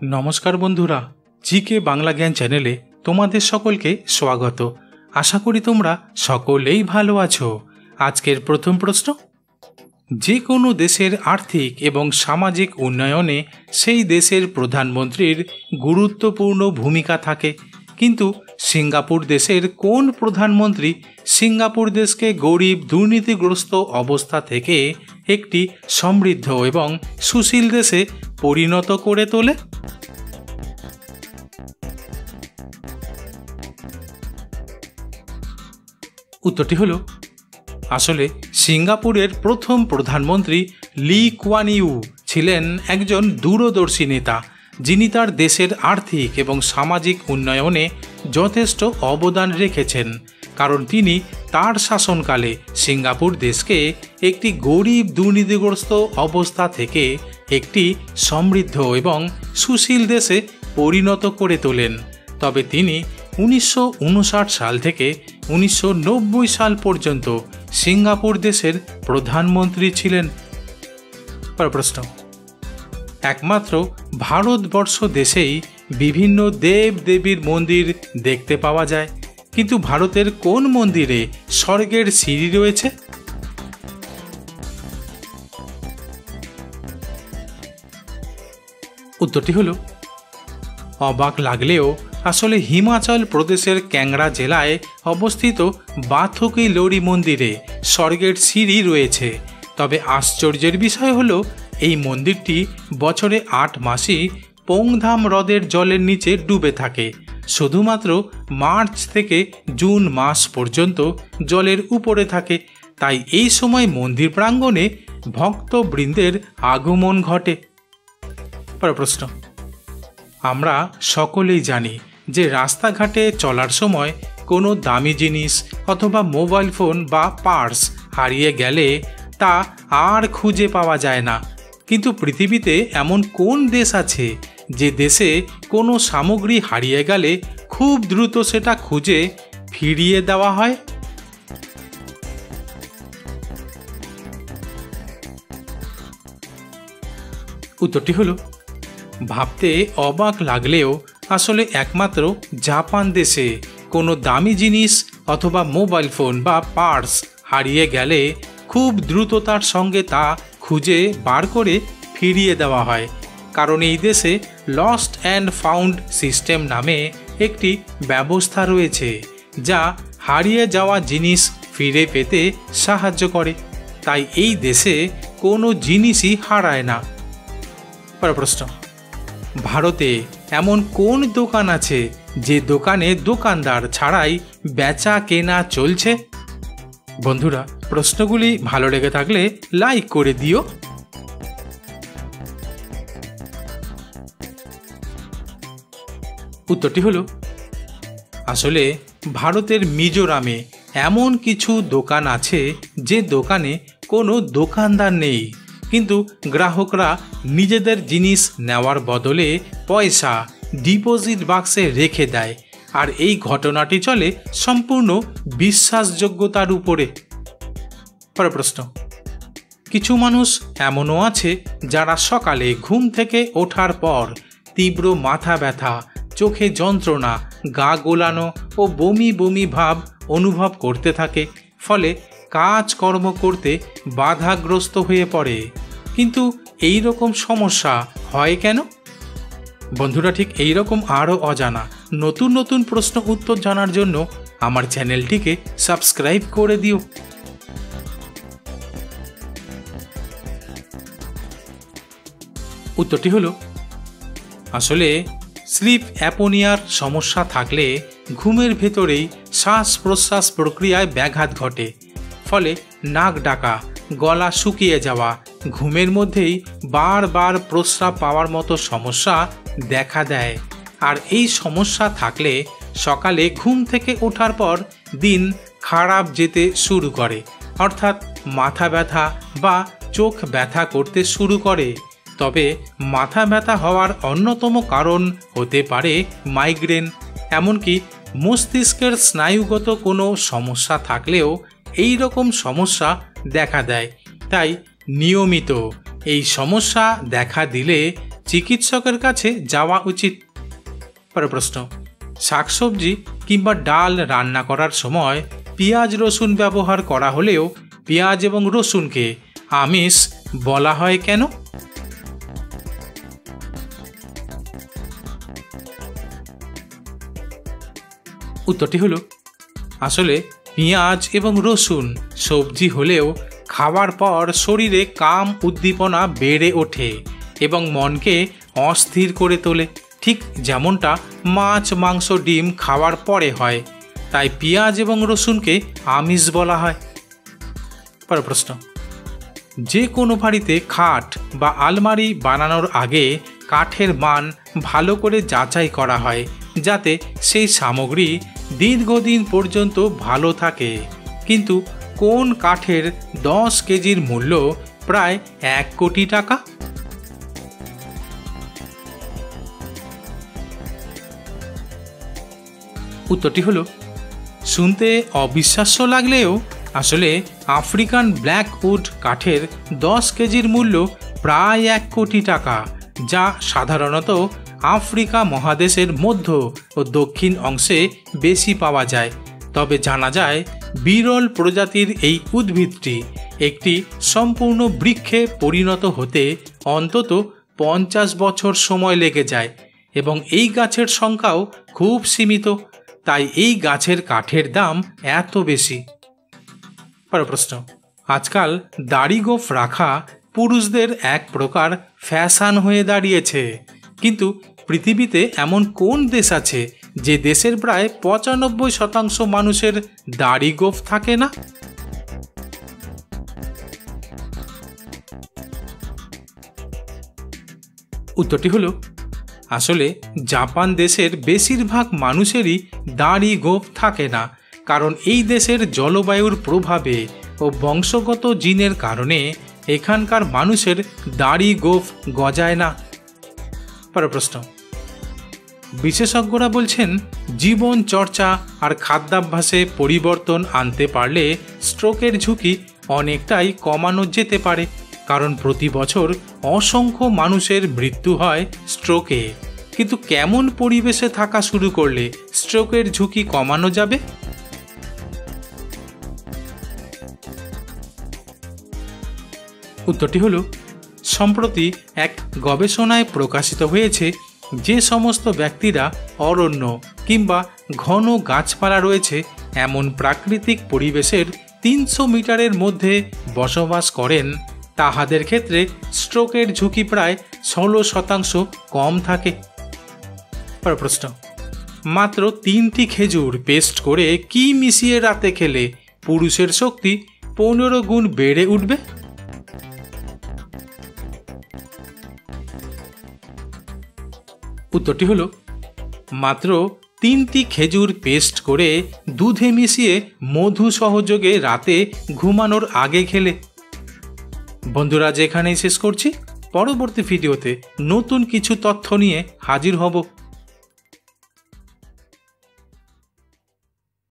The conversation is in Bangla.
নমস্কার বন্ধুরা, জিকে বাংলা জ্ঞান চ্যানেলে তোমাদের সকলকে স্বাগত। আশা করি তোমরা সকলেই ভালো আছো। আজকের প্রথম প্রশ্ন, যে কোনো দেশের আর্থিক এবং সামাজিক উন্নয়নে সেই দেশের প্রধানমন্ত্রীর গুরুত্বপূর্ণ ভূমিকা থাকে, কিন্তু সিঙ্গাপুর দেশের কোন প্রধানমন্ত্রী সিঙ্গাপুর দেশকে গরিব দুর্নীতিগ্রস্ত অবস্থা থেকে একটি সমৃদ্ধ এবং সুশীল দেশে পরিণত করে তোলে? উত্তরটি হলো, আসলে সিঙ্গাপুরের প্রথম প্রধানমন্ত্রী লি কুয়ান ইউ ছিলেন একজন দূরদর্শী নেতা, যিনি তার দেশের আর্থিক এবং সামাজিক উন্নয়নে যথেষ্ট অবদান রেখেছেন, কারণ তিনি তার শাসনকালে সিঙ্গাপুর দেশকে একটি গরিব দুর্নীতিগ্রস্ত অবস্থা থেকে একটি সমৃদ্ধ এবং সুশীল দেশে পরিণত করে তোলেন। তবে তিনি 1959 সাল থেকে 1990 সাল পর্যন্ত সিঙ্গাপুর দেশের প্রধানমন্ত্রী ছিলেন। প্রশ্ন, একমাত্র ভারতবর্ষ দেশেই বিভিন্ন দেব দেবীর মন্দির দেখতে পাওয়া যায়, কিন্তু ভারতের কোন মন্দিরে স্বর্গের সিঁড়ি রয়েছে? উত্তরটি হলো, অবাক লাগলেও আসলে হিমাচল প্রদেশের ক্যাংড়া জেলায় অবস্থিত বাথুকি লরি মন্দিরে স্বর্গের সিঁড়ি রয়েছে। তবে আশ্চর্যের বিষয় হলো, এই মন্দিরটি বছরে 8 মাসই পোংধাম হ্রদের জলের নিচে ডুবে থাকে। শুধুমাত্র মার্চ থেকে জুন মাস পর্যন্ত জলের উপরে থাকে, তাই এই সময় মন্দির প্রাঙ্গণে ভক্তবৃন্দের আগমন ঘটে। প্রশ্ন, আমরা সকলেই জানি যে রাস্তাঘাটে চলার সময় কোনো দামি জিনিস অথবা মোবাইল ফোন বা পার্স হারিয়ে গেলে তা আর খুঁজে পাওয়া যায় না, কিন্তু পৃথিবীতে এমন কোন দেশ আছে যে দেশে কোনো সামগ্রী হারিয়ে গেলে খুব দ্রুত সেটা খুঁজে ফিরিয়ে দেওয়া হয়? উত্তরটি হলো, ভাবতে অবাক লাগলেও আসলে একমাত্র জাপান দেশে কোনো দামি জিনিস অথবা মোবাইল ফোন বা পার্স হারিয়ে গেলে খুব দ্রুততার সঙ্গে তা খুঁজে বার করে ফিরিয়ে দেওয়া হয়, কারণ এই দেশে লস্ট অ্যান্ড ফাউন্ড সিস্টেম নামে একটি ব্যবস্থা রয়েছে, যা হারিয়ে যাওয়া জিনিস ফিরে পেতে সাহায্য করে। তাই এই দেশে কোনো জিনিসই হারায় না। প্রশ্ন, ভারতে এমন কোন দোকান আছে যে দোকানে দোকানদার ছাড়াই বেচা কেনা চলছে? বন্ধুরা, প্রশ্নগুলি ভালো লেগে থাকলে লাইক করে দিও। উত্তরটি হলো, আসলে ভারতের মিজোরামে এমন কিছু দোকান আছে যে দোকানে কোনো দোকানদার নেই, কিন্তু গ্রাহকরা নিজেদের জিনিস নেওয়ার বদলে পয়সা ডিপোজিট বাক্সে রেখে দেয়, আর এই ঘটনাটি চলে সম্পূর্ণ বিশ্বাসযোগ্যতার উপরে। প্রশ্ন, কিছু মানুষ এমনও আছে যারা সকালে ঘুম থেকে ওঠার পর তীব্র মাথা ব্যথা, চোখে যন্ত্রণা, গা গোলানো ও বমি বমি ভাব অনুভব করতে থাকে, ফলে কাজকর্ম করতে বাধাগ্রস্ত হয়ে পড়ে। কিন্তু এই রকম সমস্যা হয় কেন? বন্ধুরা, ঠিক এই রকম আরও অজানা নতুন নতুন প্রশ্ন উত্তর জানার জন্য আমার চ্যানেলটিকে সাবস্ক্রাইব করে দিও। উত্তরটি হলো, আসলে স্লিপ অ্যাপোনিয়ার সমস্যা থাকলে ঘুমের ভেতরেই শ্বাস প্রশ্বাস প্রক্রিয়ায় ব্যাঘাত ঘটে, ফলে নাক ডাকা, গলা শুকিয়ে যাওয়া, ঘুমের মধ্যেই বারবার প্রস্রাব পাওয়ার মতো সমস্যা দেখা দেয়। আর এই সমস্যা থাকলে সকালে ঘুম থেকে ওঠার পর দিন খারাপ যেতে শুরু করে, অর্থাৎ মাথা ব্যথা বা চোখ ব্যথা করতে শুরু করে। তবে মাথা ব্যথা হওয়ার অন্যতম কারণ হতে পারে মাইগ্রেন, এমনকি মস্তিষ্কের স্নায়ুগত কোনো সমস্যা থাকলেও এই রকম সমস্যা দেখা দেয়। তাই নিয়মিত এই সমস্যা দেখা দিলে চিকিৎসকের কাছে যাওয়া উচিত? পরের প্রশ্ন, শাকসবজি কিংবা ডাল রান্না করার সময় পেঁয়াজ রসুন ব্যবহার করা হলেও পেঁয়াজ এবং রসুনকে আমিষ বলা হয় কেন? উত্তরটি হলো, আসলে পেঁয়াজ এবং রসুন সবজি হলেও খাওয়ার পর শরীরে কাম উদ্দীপনা বেড়ে ওঠে এবং মনকে অস্থির করে তোলে, ঠিক যেমনটা মাছ মাংস ডিম খাওয়ার পরে হয়। তাই পেঁয়াজ এবং রসুনকে আমিষ বলা হয়। পরের প্রশ্ন, যে কোনো বাড়িতে খাট বা আলমারি বানানোর আগে কাঠের মান ভালো করে যাচাই করা হয়, যাতে সেই সামগ্রী দীর্ঘদিন পর্যন্ত ভালো থাকে। কিন্তু কোন কাঠের 10 কেজির মূল্য প্রায় 1 কোটি টাকা? উত্তরটি হলো, শুনতে অবিশ্বাস্য লাগলেও আসলে আফ্রিকান ব্ল্যাক উড কাঠের 10 কেজির মূল্য প্রায় 1 কোটি টাকা, যা সাধারণত আফ্রিকা মহাদেশের মধ্য ও দক্ষিণ অংশে বেশি পাওয়া যায়। তবে জানা যায় বিরল প্রজাতির এই উদ্ভিদটি একটি সম্পূর্ণ বৃক্ষে পরিণত হতে অন্তত 50 বছর সময় লেগে যায় এবং এই গাছের সংখ্যাও খুব সীমিত। তাই এই গাছের কাঠের দাম এত বেশি। পরের প্রশ্ন, আজকাল দাড়ি গোঁফ রাখা পুরুষদের এক প্রকার ফ্যাশন হয়ে দাঁড়িয়েছে, কিন্তু পৃথিবীতে এমন কোন দেশ আছে যে দেশের প্রায় 95% মানুষের দাড়ি গোঁফ থাকে না? উত্তরটি হলো, আসলে জাপান দেশের বেশিরভাগ মানুষেরই দাড়ি গোঁফ থাকে না, কারণ এই দেশের জলবায়ুর প্রভাবে ও বংশগত জিনের কারণে এখানকার মানুষের দাড়ি গোঁফ গজায় না। পরের প্রশ্ন, বিশেষজ্ঞরা বলছেন জীবন চর্চা আর খাদ্যাভ্যাসে পরিবর্তন আনতে পারলে স্ট্রোকের ঝুঁকি অনেকটাই কমানো যেতে পারে, কারণ প্রতি বছর অসংখ্য মানুষের মৃত্যু হয় স্ট্রোকে। কিন্তু কেমন পরিবেশে থাকা শুরু করলে স্ট্রোকের ঝুঁকি কমানো যাবে? উত্তরটি হলো, সম্প্রতি এক গবেষণায় প্রকাশিত হয়েছে যে সমস্ত ব্যক্তিরা অরণ্য কিংবা ঘন গাছপালা রয়েছে এমন প্রাকৃতিক পরিবেশের 300 মিটারের মধ্যে বসবাস করেন, তাহাদের ক্ষেত্রে স্ট্রোকের ঝুঁকি প্রায় 16% কম থাকে। প্রশ্ন, মাত্র 3টি খেজুর পেস্ট করে কি মিশিয়ে রাতে খেলে পুরুষের শক্তি 15 গুণ বেড়ে উঠবে? উত্তরটি হলো, মাত্র 3টি খেজুর পেস্ট করে দুধে মিশিয়ে মধু সহযোগে রাতে ঘুমানোর আগে খেলে। বন্ধুরা, যেখানেই শেষ করছি, পরবর্তী ভিডিওতে নতুন কিছু তথ্য নিয়ে হাজির হব।